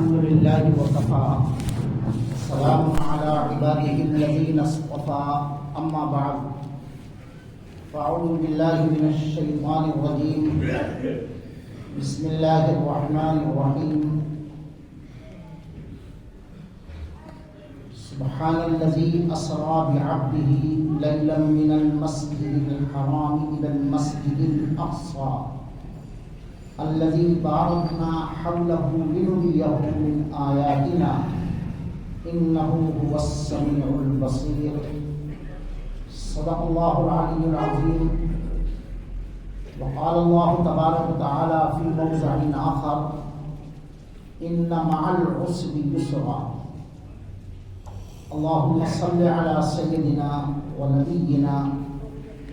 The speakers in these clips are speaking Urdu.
الحمد لله وكفى سلام على عباده الذين اصطفى أما بعد فأعوذ بالله من الشيطان الرجيم بسم الله الرحمن الرحيم سبحان الذي أسرى بعبده ليلا من المسجد الحرام إلى المسجد الأقصى الذي باركنا حوله لنريه من آياتنا إنه هو السميع البصير صدق الله العلي العظيم وقال الله تبارك وتعالى في موضع آخر إن مع العسر يسرا اللهم صل على سيدنا ونبينا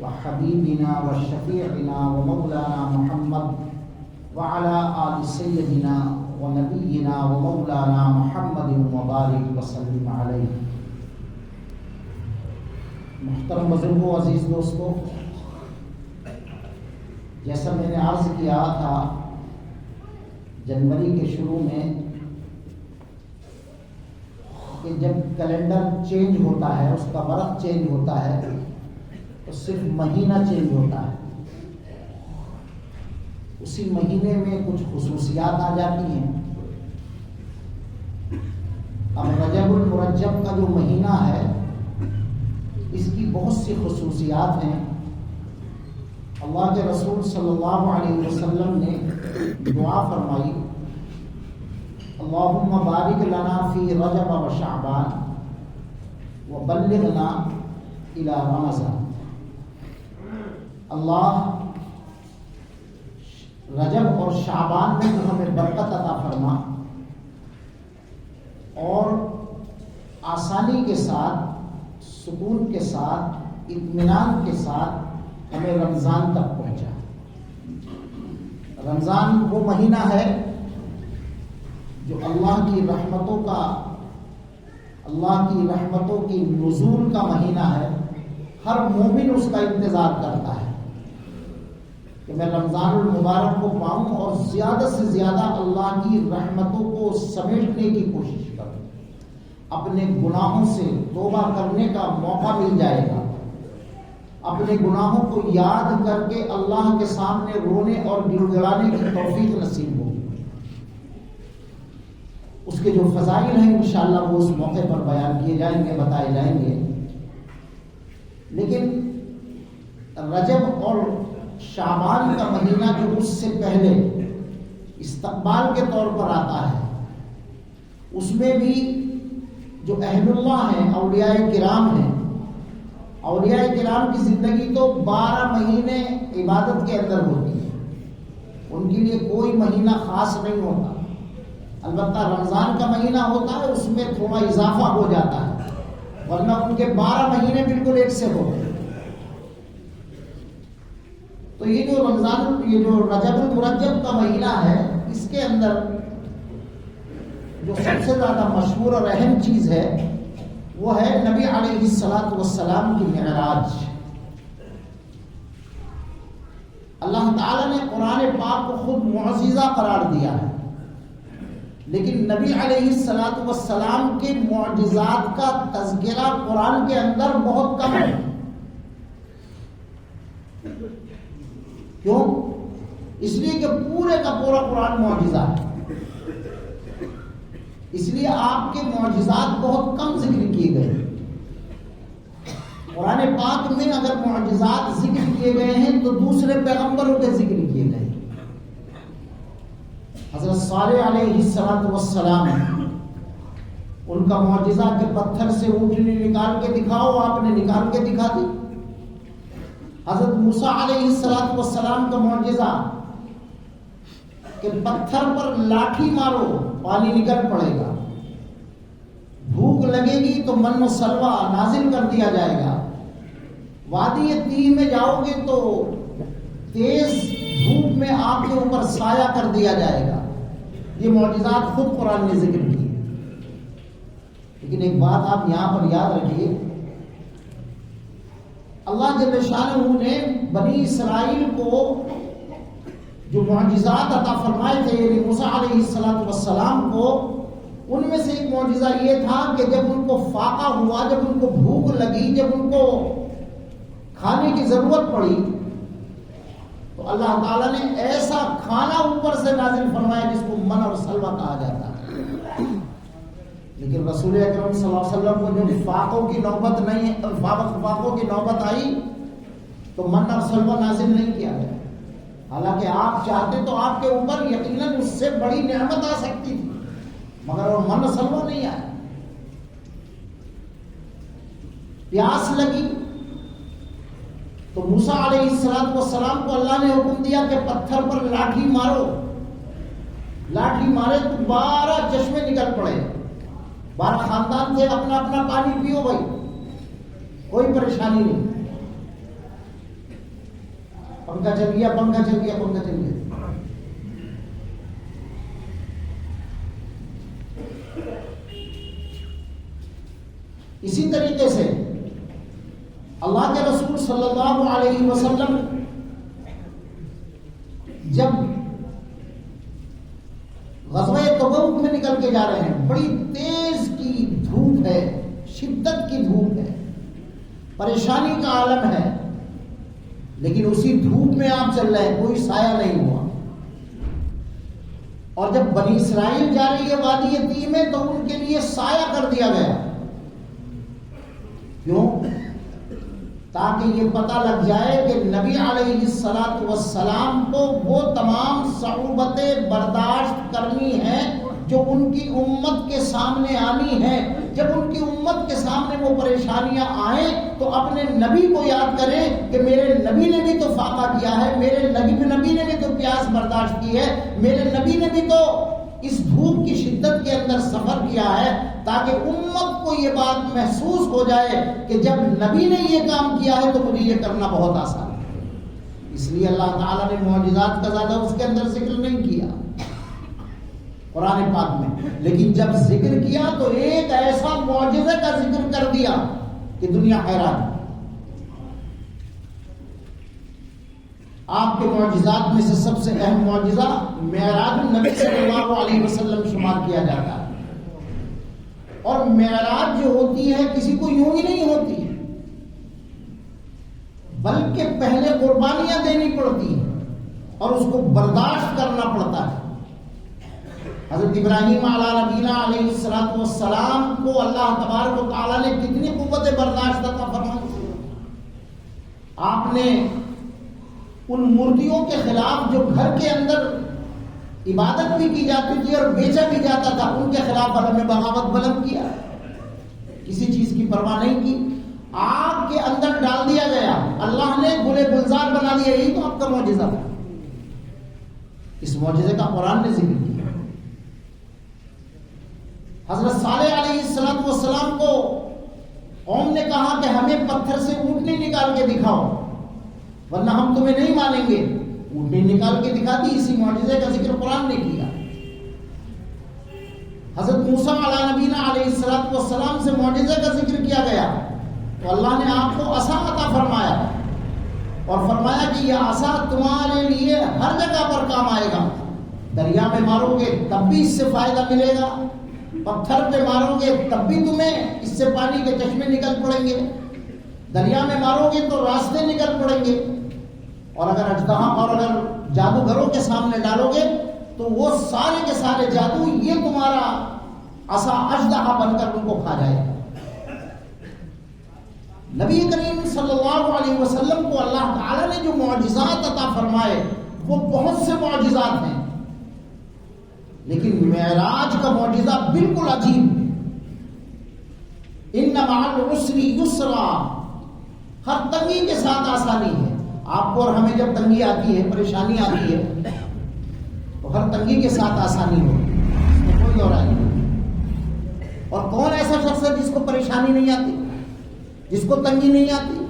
وحبيبنا وشفيعنا ومولانا محمد وعلى آل سيدنا ونبينا ومولانا محمد وبارك وسلم علیہ۔ محترم بزرگوں، عزیز دوستوں، جیسا میں نے عرض کیا تھا جنوری کے شروع میں کہ جب کیلنڈر چینج ہوتا ہے، اس کا ورق چینج ہوتا ہے، تو صرف مہینہ چینج ہوتا ہے، اسی مہینے میں کچھ خصوصیات آ جاتی ہیں۔ اب رجب المرجب کا جو مہینہ ہے اس کی بہت سی خصوصیات ہیں۔ اللہ کے رسول صلی اللہ علیہ وسلم نے دعا فرمائی، اللہم بارک لنا فی رجب و شعبان وبلغنا الی رمضان۔ اللہ رجب اور شعبان میں تو ہمیں برکت عطا فرما اور آسانی کے ساتھ، سکون کے ساتھ، اطمینان کے ساتھ ہمیں رمضان تک پہنچا۔ رمضان وہ مہینہ ہے جو اللہ کی رحمتوں کی نزول کا مہینہ ہے۔ ہر مومن اس کا انتظار کرتا ہے کہ میں رمضان المبارک کو پاؤں اور زیادہ سے زیادہ اللہ کی رحمتوں کو سمیٹنے کی کوشش کروں، اپنے گناہوں سے توبہ کرنے کا موقع مل جائے گا، اپنے گناہوں کو یاد کر کے اللہ کے سامنے رونے اور گڑ گڑانے کی توفیق نصیب ہوگی۔ اس کے جو فضائل ہیں انشاءاللہ وہ اس موقع پر بیان کیے جائیں گے، بتائے جائیں گے۔ لیکن رجب اور شعبان کا مہینہ جو اس سے پہلے استقبال کے طور پر آتا ہے، اس میں بھی جو اہل اللہ ہیں، اولیاء کرام ہیں، اولیاء کرام کی زندگی تو 12 مہینے عبادت کے اندر ہوتی ہے، ان کے لیے کوئی مہینہ خاص نہیں ہوتا۔ البتہ رمضان کا مہینہ ہوتا ہے، اس میں تھوڑا اضافہ ہو جاتا ہے، ورنہ ان کے 12 مہینے بالکل ایک سے ہوتے ہیں۔ تو یہ جو رجب المرجب کا مہینہ ہے، اس کے اندر جو سب سے زیادہ مشہور اور اہم چیز ہے وہ ہے نبی علیہ السلام کی معراج۔ اللہ تعالیٰ نے قرآن پاک کو خود معجزہ قرار دیا ہے، لیکن نبی علیہ السلام کے معجزات کا تذکرہ قرآن کے اندر بہت کم ہے۔ کیوں؟ اس لیے کہ پورے کا پورا قرآن معجزہ ہے، اس لیے آپ کے معجزات بہت کم ذکر کیے گئے۔ قرآن پاک میں اگر معجزات ذکر کیے گئے ہیں تو دوسرے پیغمبروں کے ذکر کیے گئے۔ حضرت صالح علیہ السلام ان کا معجزہ کہ پتھر سے اونٹنی نکال کے دکھاؤ، آپ نے نکال کے دکھا دی۔ حضرت موسیٰ علیہ السلام کا معجزہ کہ پتھر پر لاٹھی مارو پانی نکل پڑے گا، بھوک لگے گی تو من و سلوہ نازل کر دیا جائے گا، وادی تیہ میں جاؤ گے تو تیز دھوپ میں آپ کے اوپر سایہ کر دیا جائے گا۔ یہ معجزات خود قرآن نے ذکر کی۔ لیکن ایک بات آپ یہاں پر یاد رکھیے، اللہ جل شانہ نے بنی اسرائیل کو جو معجزات عطا فرمائے تھے یعنی موسیٰ علیہ السلام کو، ان میں سے ایک معجزہ یہ تھا کہ جب ان کو فاقہ ہوا، جب ان کو بھوک لگی، جب ان کو کھانے کی ضرورت پڑی، تو اللہ تعالیٰ نے ایسا کھانا اوپر سے نازل فرمایا جس کو من اور سلوہ کہا جاتا ہے۔ لیکن رسول اکرم صلی اللہ علیہ وسلم کو جو فاقوں کی نوبت نہیں، فاقوں کی نوبت آئی تو من اور سلوہ نازل نہیں کیا گیا، حالانکہ آپ چاہتے تو آپ کے اوپر یقیناً اس سے بڑی نعمت آ سکتی تھی، مگر وہ من اور سلوہ نہیں آیا۔ پیاس لگی تو موسیٰ علیہ السلام کو اللہ نے حکم دیا کہ پتھر پر لاٹھی مارو، لاٹھی مارے تو 12 چشمے نکل پڑے، 12 خاندان تھے، اپنا اپنا پانی پیو بھائی، کوئی پریشانی نہیں، پنکھا چل گیا، پنکھا چل گیا، پنکھا چل گیا۔ اسی طریقے سے اللہ کے رسول صلی اللہ علیہ وسلم جب غزوہ تبوک میں نکل کے جا رہے ہیں، بڑی تیز کی دھوپ ہے، شدت کی دھوپ ہے، پریشانی کا عالم ہے، لیکن اسی دھوپ میں آپ چل رہے ہیں، کوئی سایہ نہیں ہوا۔ اور جب بنی اسرائیل جا رہی ہے وادی تیہ میں تو ان کے لیے سایہ کر دیا گیا، کیوں؟ تاکہ یہ پتہ لگ جائے کہ نبی علیہ السلام کو وہ تمام صعوبتیں برداشت کرنی ہیں جو ان کی امت کے سامنے آنی ہے۔ جب ان کی امت کے سامنے وہ پریشانیاں آئیں تو اپنے نبی کو یاد کریں کہ میرے نبی نے بھی تو فاقہ کیا ہے، میرے نبی نے بھی تو پیاس برداشت کی ہے، میرے نبی نے بھی تو اس دھوپ کی شدت کے اندر سفر کیا ہے، تاکہ امت کو یہ بات محسوس ہو جائے کہ جب نبی نے یہ کام کیا ہے تو مجھے یہ کرنا بہت آسان ہے۔ اس لیے اللہ تعالیٰ نے معجزات کا زیادہ اس کے اندر ذکر نہیں کیا قرآن پاک میں، لیکن جب ذکر کیا تو ایک ایسا معجزے کا ذکر کر دیا کہ دنیا حیران۔ آپ کے معجزات میں سے سب سے اہم معجزہ معراج النبی صلی اللہ علیہ وسلم شمار کیا جاتا ہے، اور معراج جو ہوتی ہے کسی کو یوں ہی نہیں ہوتی، بلکہ پہلے قربانیاں دینی پڑتی ہیں اور اس کو برداشت کرنا پڑتا ہے۔ حضرت ابراہیم علیہ نبینا علیہ السلام کو اللہ تبارک و تعالیٰ نے کتنی قوت برداشت عطا فرمائی۔ آپ نے ان مورتیوں کے خلاف جو گھر کے اندر عبادت بھی کی جاتی تھی اور بیچا بھی جاتا تھا، ان کے خلاف عالم بغاوت بلند کیا، کسی چیز کی پرواہ نہیں کی، آگ کے اندر ڈال دیا گیا، اللہ نے گلے گلزار بنا دیا۔ یہی تو آپ کا معجزہ تھا۔ اس معجزے کا قرآن نے ذکر کیا۔ حضرت صالح علیہ السلام کو قوم نے کہا کہ ہمیں پتھر سے اونٹنی نکال کے دکھاؤ ورنہ ہم تمہیں نہیں مانیں گے۔ اونٹنی نکال کے دکھا دی، اسی معجزے کا ذکر قرآن نے کیا۔ حضرت موسیٰ علیہ نبینا علیہ السلام سے معجزے کا ذکر کیا گیا تو اللہ نے آپ کو عصا عطا فرمایا اور فرمایا کہ یہ عصا تمہارے لیے ہر جگہ پر کام آئے گا۔ دریا میں مارو گے تب بھی اس سے فائدہ ملے گا، پتھر پہ مارو گے تب بھی تمہیں اس سے پانی کے چشمے نکل پڑیں گے، دریا میں مارو گے تو راستے نکل پڑیں گے، اور اگر اژدہا اور اگر جادوگروں کے سامنے ڈالو گے تو وہ سارے کے سارے جادو یہ تمہارا عصا اژدہا بن کر ان کو کھا جائے گا۔ نبی کریم صلی اللہ علیہ وسلم کو اللہ تعالی نے جو معجزات عطا فرمائے وہ بہت سے معجزات ہیں، لیکن معراج کا معجزہ بالکل عجیب۔ ان مع العسر یسرا، ہر تنگی کے ساتھ آسانی ہے۔ آپ کو اور ہمیں جب تنگی آتی ہے، پریشانی آتی ہے تو ہر تنگی کے ساتھ آسانی ہو، اس میں کوئی اور رائے نہیں۔ اور کون ایسا شخص ہے جس کو پریشانی نہیں آتی، جس کو تنگی نہیں آتی؟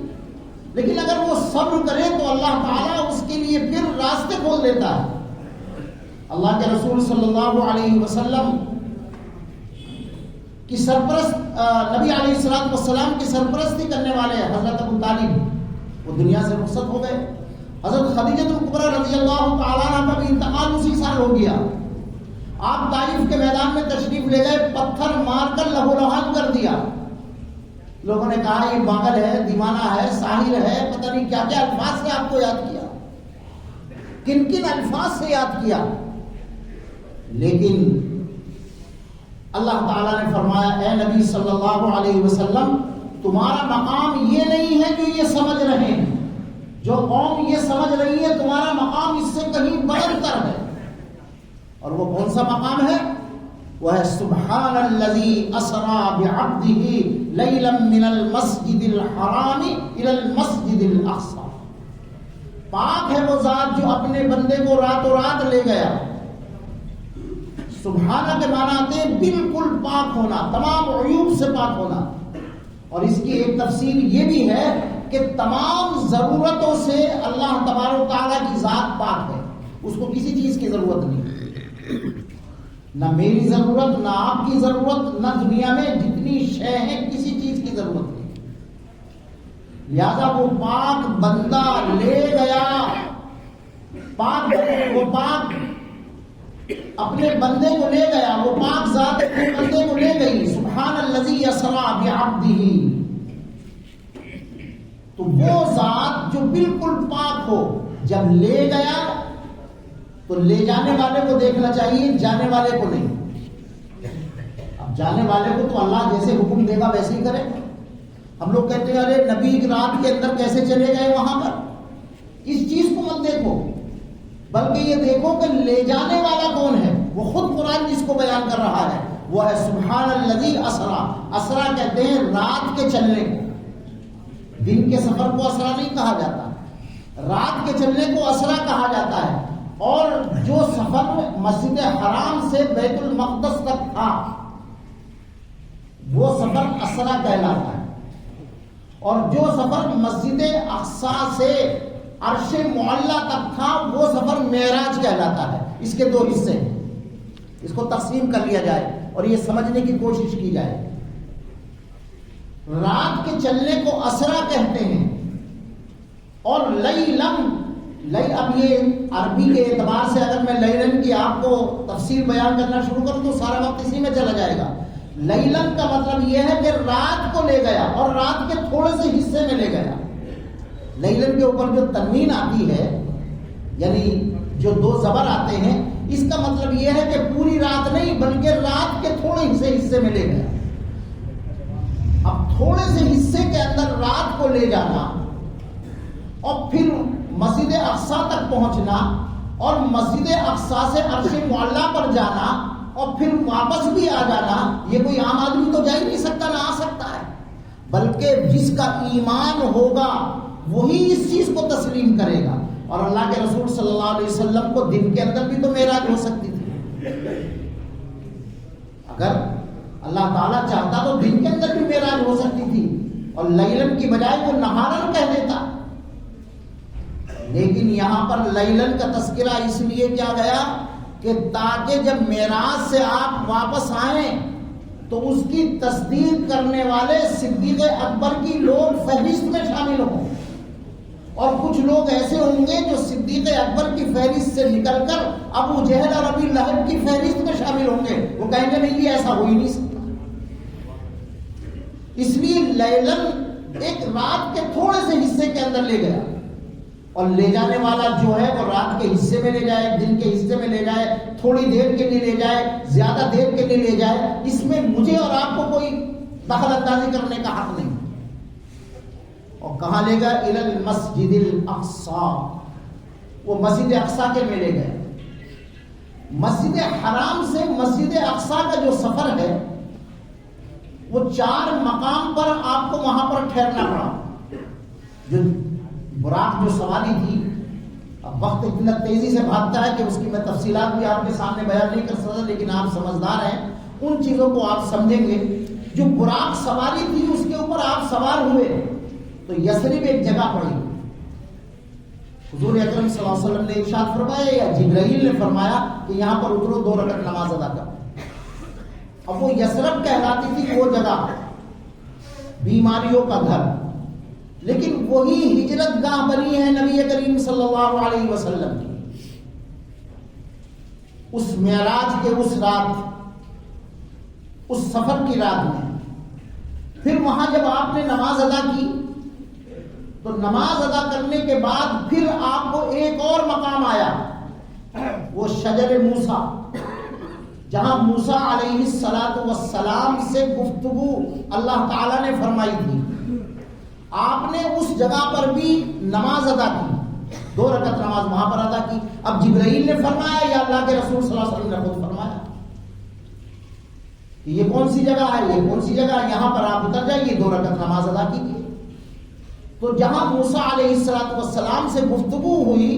لیکن اگر وہ صبر کرے تو اللہ تعالیٰ اس کے لیے پھر راستے کھول دیتا ہے۔ اللہ کے رسول صلی اللہ علیہ وسلم کی سرپرست، نبی علیہ السلام کی سرپرستی کرنے والے حضرت ابو طالب وہ دنیا سے رخصت ہو گئے۔ حضرت خدیجہ کبریٰ رضی اللہ تعالیٰ عنہ کا بھی انتقال اسی سال ہو گیا. آپ طائف کے میدان میں تشریف لے گئے, پتھر مار کر لہو لہان کر دیا. لوگوں نے کہا یہ پاگل ہے, دیوانہ ہے, ساحر ہے, پتہ نہیں کیا کیا الفاظ سے آپ کو یاد کیا, کن کن الفاظ سے یاد کیا. لیکن اللہ تعالیٰ نے فرمایا اے نبی صلی اللہ علیہ وسلم, تمہارا مقام یہ نہیں ہے جو یہ سمجھ رہے ہیں. جو قوم یہ سمجھ رہی ہے تمہارا مقام اس سے کہیں بڑھ کر ہے. اور وہ کون سا مقام ہے؟ وہ ہے سبحان الذی اسری بعبدہ لیلا من المسجد الحرام الی المسجد الاقصی. پاک ہے وہ ذات جو اپنے بندے کو راتوں رات لے گیا. سبحانہ کے معنی آتے ہیں بالکل پاک ہونا, تمام عیوب سے پاک ہونا. اور اس کی ایک تفسیر یہ بھی ہے کہ تمام ضرورتوں سے اللہ تبارک و تعالیٰ کی ذات پاک ہے, اس کو کسی چیز کی ضرورت نہیں, نہ میری ضرورت, نہ آپ کی ضرورت, نہ دنیا میں جتنی شے ہیں کسی چیز کی ضرورت نہیں. لہذا وہ پاک بندہ لے گیا, وہ پاک اپنے بندے کو لے گیا, وہ پاک ذات اپنے بندے کو لے گئی. سبحان الذی اسری بعبدہ. تو وہ ذات جو بالکل پاک ہو جب لے گیا تو لے جانے والے کو دیکھنا چاہیے, جانے والے کو نہیں. اب جانے والے کو تو اللہ جیسے حکم دے گا ویسے ہی کرے. ہم لوگ کہتے ہیں ارے نبی رات کے اندر کیسے چلے گئے وہاں پر, اس چیز کو مت دیکھو, بلکہ یہ دیکھو کہ لے جانے والا کون ہے. وہ خود قرآن جس کو بیان کر رہا ہے وہ ہے سبحان الذی اسری. اسرا کہتے ہیں رات کے چلنے کو, دن کے سفر کو اسرا نہیں کہا جاتا, رات کے چلنے کو اسرا کہا جاتا ہے. اور جو سفر مسجد حرام سے بیت المقدس تک تھا وہ سفر اسرا کہلاتا ہے, اور جو سفر مسجد اقصی سے عرش معلی تک تھا وہ سفر معراج کہلاتا ہے. اس کے دو حصے ہیں, اس کو تقسیم کر لیا جائے اور یہ سمجھنے کی کوشش کی جائے. رات کے چلنے کو اسرا کہتے ہیں. اور لیلم, اب یہ عربی کے اعتبار سے اگر میں لیلن کی آپ کو تفسیر بیان کرنا شروع کروں تو سارا وقت اسی میں چلا جائے گا. لیلن کا مطلب یہ ہے کہ رات کو لے گیا اور رات کے تھوڑے سے حصے میں لے گیا. لیلن کے اوپر جو تنوین آتی ہے یعنی جو دو زبر آتے ہیں, اس کا مطلب یہ ہے کہ پوری رات نہیں بلکہ رات کے تھوڑے حصے میں لے گیا. اب تھوڑے سے حصے کے اندر رات کو لے جانا اور پھر مسجد اقصی تک پہنچنا اور مسجد اقصی سے عرش معلی پر جانا اور پھر واپس بھی آ جانا, یہ کوئی عام آدمی تو جا ہی نہیں سکتا, نہ آ سکتا ہے. بلکہ جس کا ایمان ہوگا وہی اس چیز کو تسلیم کرے گا. اور اللہ کے رسول صلی اللہ علیہ وسلم کو دن کے اندر بھی تو معراج ہو سکتی تھی. اگر اللہ تعالیٰ چاہتا تو دن کے اندر بھی معراج ہو سکتی تھی اور لیلن کی بجائے وہ نہارن کہہ دیتا. لیکن یہاں پر لیلن کا تذکرہ اس لیے کیا گیا کہ تاکہ جب معراج سے آپ واپس آئیں تو اس کی تصدیق کرنے والے صدیق اکبر کی لوگ فہرست میں شامل ہوں. اور کچھ لوگ ایسے ہوں گے جو صدیق اکبر کی فہرست سے نکل کر ابو جہل اور ابی لہب کی فہرست میں شامل ہوں گے. وہ کہیں گے نہیں یہ ایسا ہو ہی نہیں سکتا. اس لیے لیلن ایک رات کے تھوڑے سے حصے کے اندر لے گیا, اور لے جانے والا جو ہے وہ رات کے حصے میں لے جائے, دن کے حصے میں لے جائے, تھوڑی دیر کے لیے لے جائے, زیادہ دیر کے لیے لے جائے, اس میں مجھے اور آپ کو کوئی دخل اندازی کرنے کا حق نہیں. اور کہاں لے گا؟ الی المسجد الاقصی, وہ مسجد اقصی کے میں لے گئے. مسجد حرام سے مسجد اقصی کا جو سفر ہے وہ 4 مقام پر آپ کو وہاں پر ٹھہرنا پڑا. جو براق جو سواری تھی, اب وقت اتنا تیزی سے بھاگتا ہے کہ اس کی میں تفصیلات بھی آپ کے سامنے بیان نہیں کر سکتا, لیکن آپ سمجھدار ہیں, ان چیزوں کو آپ سمجھیں گے. جو براق سواری تھی اس کے اوپر آپ سوار ہوئے تو یثرب ایک جگہ پڑی. حضور اکرم صلی اللہ علیہ وسلم نے ارشاد فرمایا یا جبرائیل نے فرمایا کہ یہاں پر اترو, 2 رکعت نماز ادا کر. اب وہ یثرب کہلاتی تھی وہ جگہ, بیماریوں کا گھر. لیکن وہی ہجرت گاہ بنی ہے نبی کریم صلی اللہ علیہ وسلم کی. اس معراج کے اس رات، اس سفر کی رات میں پھر وہاں جب آپ نے نماز ادا کی تو نماز ادا کرنے کے بعد پھر آپ کو ایک اور مقام آیا، وہ شجر موسیٰ، جہاں موسیٰ علیہ السلام سے گفتگو اللہ تعالیٰ نے فرمائی تھی. آپ نے اس جگہ پر بھی نماز ادا کی، 2 رکعت نماز وہاں پر ادا کی. اب جبرائیل نے فرمایا یا اللہ کے رسول صلی اللہ علیہ وسلم نے خود فرمایا کہ یہ کون سی جگہ ہے، یہ کون سی جگہ ہے، یہاں پر آپ اتر جائیے، 2 رکعت نماز ادا کیجیے. تو جہاں موسیٰ علیہ السلام سے گفتگو ہوئی،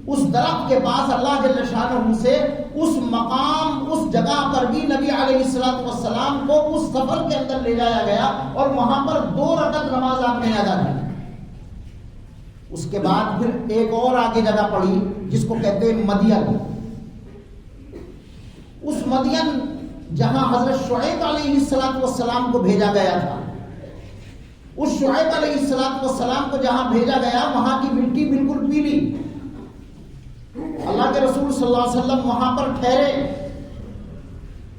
اس درخت کے پاس اللہ جل شانہ سے اس مقام، اس جگہ پر بھی نبی علیہ السلام کو اس سفر کے اندر لے جایا گیا اور وہاں پر 2 رکعت نماز آپ نے ادا کی. اس کے بعد پھر ایک اور آگے جگہ پڑی جس کو کہتے ہیں مدین. اس مدین جہاں حضرت شعیب علیہ السلام کو بھیجا گیا تھا، اس شعیب علیہ السلام کو جہاں بھیجا گیا وہاں کی مٹی بالکل پیلی. اللہ کے رسول صلی اللہ علیہ وسلم وہاں پر ٹھہرے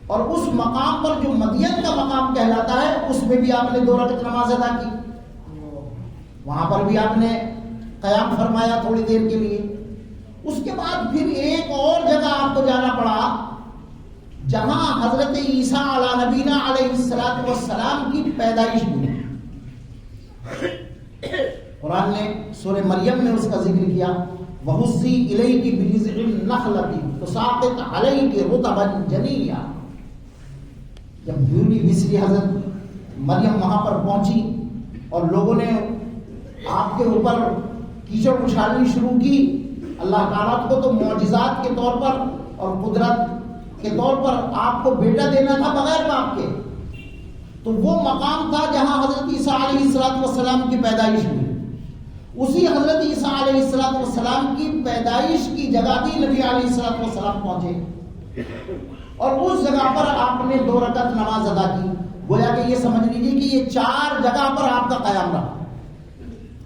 اور اس مقام پر جو مدین کا مقام کہلاتا ہے اس میں بھی آپ نے 2 رکعت نماز ادا کی. وہاں پر بھی آپ نے قیام فرمایا تھوڑی دیر کے لیے. اس کے بعد پھر ایک اور جگہ آپ کو جانا پڑا جہاں حضرت عیسیٰ علی نبینا علیہ السلام کی پیدائش ہوئی. قرآن نے سورہ مریم میں اس کا ذکر کیا، وَهُزِّي إِلَيْكِ بِجِذْعِ النَّخْلَةِ تُسَاقِطْ عَلَيْكِ رُطَبًا جَنِيًّا. جب بیوی مصری حضرت مریم وہاں پر پہنچی اور لوگوں نے آپ کے اوپر کیچڑ اچھالنی شروع کی، اللہ تعالیٰ کو تو معجزات کے طور پر اور قدرت کے طور پر آپ کو بیٹا دینا تھا بغیر باپ کے. تو وہ مقام تھا جہاں حضرت عیسیٰ علیہ السلام کی پیدائش ہوئی. اسی حضرت عیسیٰ علیہ السلام کی پیدائش کی جگہ بھی نبی علیہ السلام پہنچے اور اس جگہ پر آپ نے 2 رکعت نماز ادا کی. گویا کہ یہ سمجھ لیجیے کہ یہ 4 جگہ پر آپ کا قیام رہا.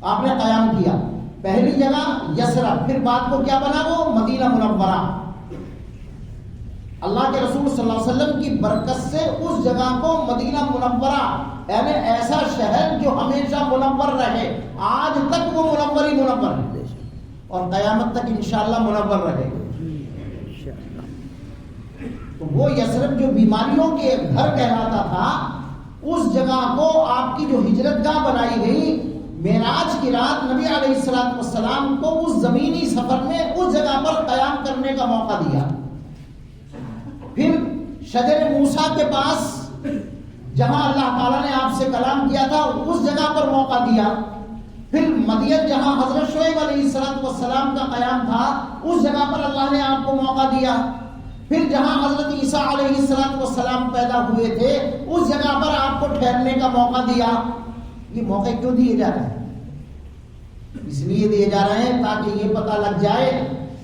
آپ نے قیام کیا. پہلی جگہ یثرب، پھر بعد کو کیا بنا وہ مدینہ منورہ. اللہ کے رسول صلی اللہ علیہ وسلم کی برکت سے اس جگہ کو مدینہ منورہ، یعنی ایسا شہر جو ہمیشہ منور رہے، آج تک وہ منور ہی منور ہے اور قیامت تک انشاءاللہ منور رہے. تو وہ یثرب جو بیماریوں کے گھر کہلاتا تھا، اس جگہ کو آپ کی جو ہجرت گاہ بنائی گئی، معراج کی رات نبی علیہ السلام کو اس زمینی سفر میں اس جگہ پر قیام کرنے کا موقع دیا. پھر شجر موسیٰ کے پاس جہاں اللہ تعالیٰ نے آپ سے کلام کیا تھا اس جگہ پر موقع دیا. پھر مدین جہاں حضرت شعیب علیہ السلام کا قیام تھا اس جگہ پر اللہ نے آپ کو موقع دیا. پھر جہاں حضرت عیسیٰ علیہ السلام پیدا ہوئے تھے اس جگہ پر آپ کو ٹھہرنے کا موقع دیا. یہ موقع کیوں دیے جا رہے ہیں؟ اس لیے دیے جا رہے ہیں تاکہ یہ پتہ لگ جائے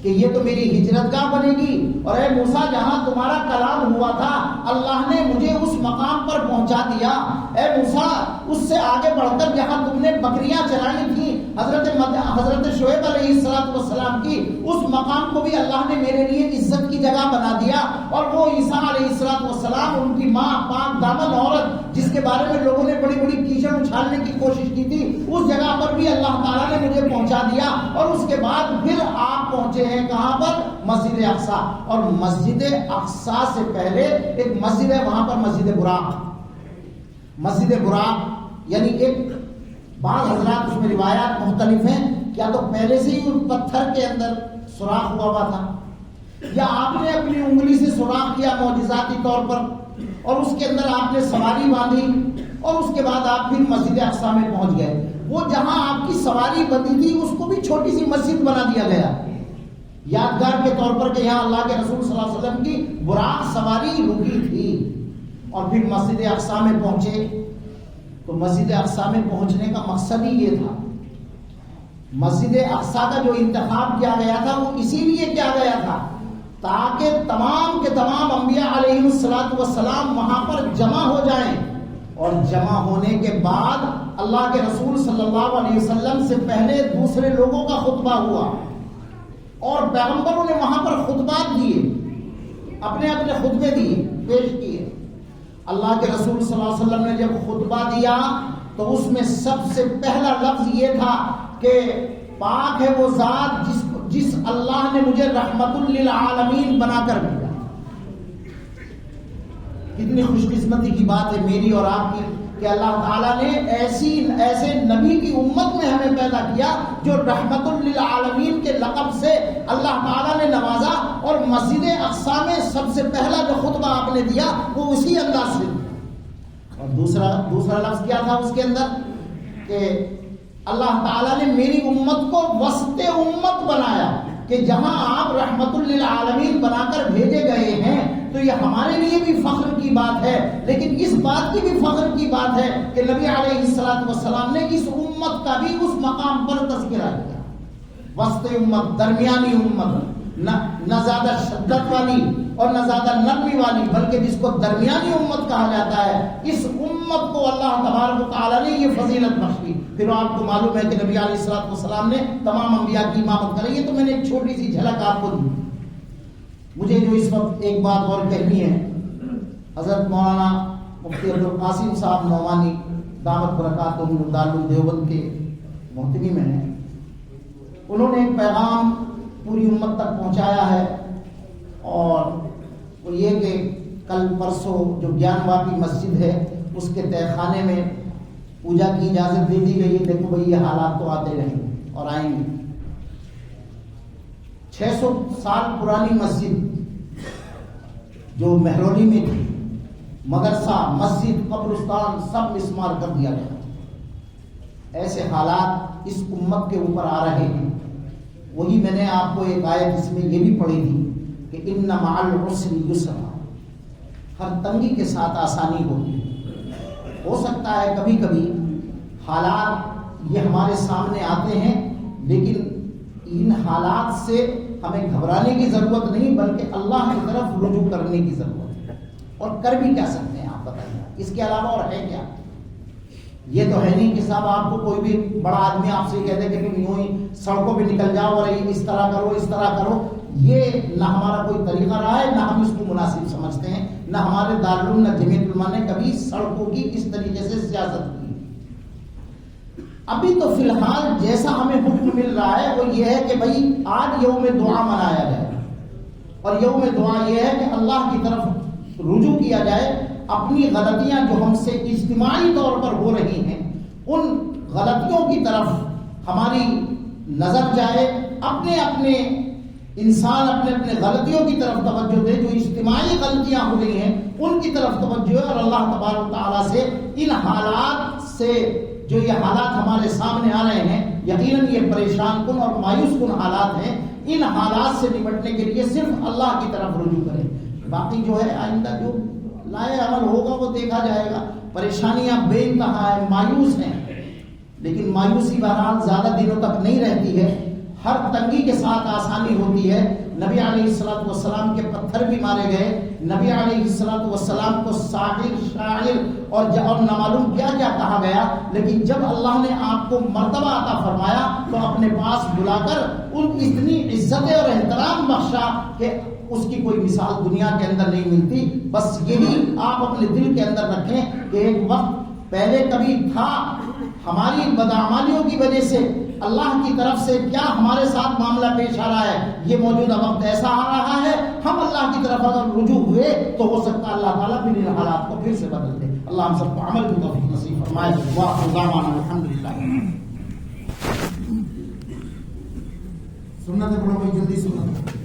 کہ یہ تو میری ہجرت گاہ بنے گی اور اے موسیٰ جہاں تمہارا کلام ہوا تھا اللہ نے مجھے اس مقام پر پہنچا دیا. اے موسیٰ اس سے آگے بڑھ کر جہاں تم نے بکریاں چرائی تھیں حضرت شعیب علیہ السلام کی، اس مقام کو بھی اللہ نے میرے لیے عزت کی جگہ بنا دیا. اور وہ عیسیٰ علیہ السلام ان کی ماں پاک دامن عورت جس کے بارے میں لوگوں نے بڑی بڑی کیچڑ اچھالنے کی کوشش کی تھی، اس جگہ پر بھی اللہ تعالیٰ نے مجھے پہنچا دیا. اور اس کے بعد پھر آپ پہنچے ہیں کہاں پر؟ مسجد اقصیٰ. اور مسجد اقصیٰ سے پہلے ایک مسجد ہے وہاں پر مسجد براق. مسجد براق یعنی ایک بعض حضرات اس میں روایات مختلف ہیں، کیا تو پہلے سے ہی پتھر کے اندر سوراخ ہوا تھا یا آپ نے اپنی انگلی سے سوراخ کیا معجزاتی طور پر اور اس کے اندر آپ نے سواری باندھی اور اس کے بعد آپ پھر مسجد اقصیٰ میں پہنچ گئے. وہ جہاں آپ کی سواری بندھی تھی اس کو بھی چھوٹی سی مسجد بنا دیا گیا یادگار کے طور پر کہ یہاں اللہ کے رسول صلی اللہ علیہ وسلم کی براق سواری رکی تھی. اور پھر مسجد اقصیٰ میں پہنچے تو مسجد اقصیٰ میں پہنچنے کا مقصد ہی یہ تھا. مسجد اقصیٰ کا جو انتخاب کیا گیا تھا وہ اسی لیے کیا گیا تھا تاکہ تمام کے تمام انبیاء علیہ السلام وہاں پر جمع ہو جائیں اور جمع ہونے کے بعد اللہ کے رسول صلی اللہ علیہ وسلم سے پہلے دوسرے لوگوں کا خطبہ ہوا اور پیغمبروں نے وہاں پر خطبات دیے، اپنے اپنے خطبے دیے، پیش کیے۔ اللہ کے رسول صلی اللہ علیہ وسلم نے جب خطبہ دیا تو اس میں سب سے پہلا لفظ یہ تھا کہ پاک ہے وہ ذات جس اللہ نے مجھے رحمت للعالمین بنا کر بھیجا۔ کتنی خوش قسمتی کی بات ہے میری اور آپ کی کہ اللہ تعالیٰ نے ایسے نبی کی امت میں ہمیں پیدا کیا جو رحمت للعالمین کے لقب سے اللہ تعالیٰ نے نوازا، اور مسجد اقصی میں سب سے پہلا جو خطبہ آپ نے دیا وہ اسی انداز سے دیا۔ اور دوسرا لفظ کیا تھا اس کے اندر کہ اللہ تعالیٰ نے میری امت کو وسط امت بنایا، کہ جہاں آپ رحمت للعالمین بنا کر بھیجے گئے ہیں تو یہ ہمارے لیے بھی فخر کی بات ہے، لیکن اس بات کی بھی فخر کی بات ہے کہ نبی علیہ الصلوۃ والسلام نے اس امت کا بھی اس مقام پر تذکرہ کیا، وسط امت، درمیانی امت، نہ زیادہ شدت والی اور نہ زیادہ نرمی والی، بلکہ جس کو درمیانی امت کہا جاتا ہے، اس امت کو اللہ تبارک و تعالیٰ نے یہ فضیلت بخشی۔ پھر آپ کو معلوم ہے کہ نبی علیہ الصلوۃ والسلام نے تمام انبیاء کی امامت کرائی ہے، تو میں نے ایک چھوٹی سی جھلک آپ کو دی۔ مجھے جو اس وقت ایک بات اور کہنی ہے، حضرت مولانا مفتی عبدالقاسم صاحب نعمانی دامت برکاتہم دارالعلوم دیوبند کے محتمی میں ہیں، انہوں نے ایک پیغام پوری امت تک پہنچایا ہے، اور وہ یہ کہ کل پرسوں جو گیان واپی مسجد ہے اس کے تہہ خانے میں پوجا کی اجازت دے دی گئی ہے۔ دیکھو بھائی یہ حالات تو آتے رہیں گے اور آئیں گے۔ 600 سال پرانی مسجد جو مہرولی میں تھی، مدرسہ، مسجد، قبرستان سب مسمار کر دیا گیا۔ ایسے حالات اس امت کے اوپر آ رہے ہیں۔ وہی میں نے آپ کو ایک آیت اس میں یہ بھی پڑھی تھی کہ ان مع العسر یسرا، ہر تنگی کے ساتھ آسانی ہوتی ہے۔ ہو سکتا ہے کبھی کبھی حالات یہ ہمارے سامنے آتے ہیں، لیکن ان حالات سے ہمیں گھبرانے کی ضرورت نہیں، بلکہ اللہ کی طرف رجوع کرنے کی ضرورت ہے۔ اور کر بھی کیا سکتے ہیں آپ بتائیے، اس کے علاوہ اور ہے کیا؟ یہ تو ہے نہیں کہ صاحب آپ کو کوئی بھی بڑا آدمی آپ سے کہتے کہ تم یوں ہی سڑکوں پہ نکل جاؤ اور اس طرح کرو اس طرح کرو۔ یہ نہ ہمارا کوئی طریقہ رہا ہے، نہ ہم اس کو مناسب سمجھتے ہیں، نہ ہمارے دارالعلوم نہ جمعیت علماء نے کبھی سڑکوں کی اس طریقے سے سیاست کی۔ ابھی تو فی الحال جیسا ہمیں حکم مل رہا ہے وہ یہ ہے کہ بھائی آج یوم دعا منایا جائے، اور یوم دعا یہ ہے کہ اللہ کی طرف رجوع کیا جائے، اپنی غلطیاں جو ہم سے اجتماعی طور پر ہو رہی ہیں ان غلطیوں کی طرف ہماری نظر جائے، اپنے انسان اپنے غلطیوں کی طرف توجہ دے، جو اجتماعی غلطیاں ہو رہی ہیں ان کی طرف توجہ ہے، اور اللہ تبارک و تعالیٰ سے ان حالات سے جو یہ حالات ہمارے سامنے آ رہے ہیں، یقیناً یہ پریشان کن اور مایوس کن حالات ہیں، ان حالات سے نمٹنے کے لیے صرف اللہ کی طرف رجوع کریں۔ باقی جو ہے آئندہ جو لائے عمل ہوگا وہ دیکھا جائے گا۔ پریشانیاں بے انتہا ہیں، مایوس ہیں، لیکن مایوسی بہرحال زیادہ دنوں تک نہیں رہتی ہے، ہر تنگی کے ساتھ آسانی ہوتی ہے۔ نبی علیہ الصلوۃ والسلام کے پتھر بھی مارے گئے، نبی علیہ الصلوۃ والسلام کو ساحر، شاعر اور نہ معلوم کیا کیا کہا گیا، لیکن جب اللہ نے آپ کو مرتبہ عطا فرمایا تو اپنے پاس بلا کر ان اتنی عزت اور احترام بخشا کہ اس کی کوئی مثال دنیا کے اندر نہیں ملتی۔ بس یہی آپ اپنے دل کے اندر رکھیں کہ ایک وقت پہلے کبھی تھا، ہماری بدعمالیوں کی وجہ سے اللہ کی طرف سے کیا ہمارے ساتھ معاملہ پیش آ رہا ہے، یہ موجودہ وقت ایسا آ رہا ہے، ہم اللہ کی طرف اگر رجوع ہوئے تو ہو سکتا ہے اللہ تعالیٰ پھر ان حالات کو پھر سے بدل دے۔ اللہ ہم سب کو عمل کی توفیق نصیب فرمائے۔ وآخر دعوانا الحمدللہ۔ سنت پڑھو بھائی، جلدی سنت۔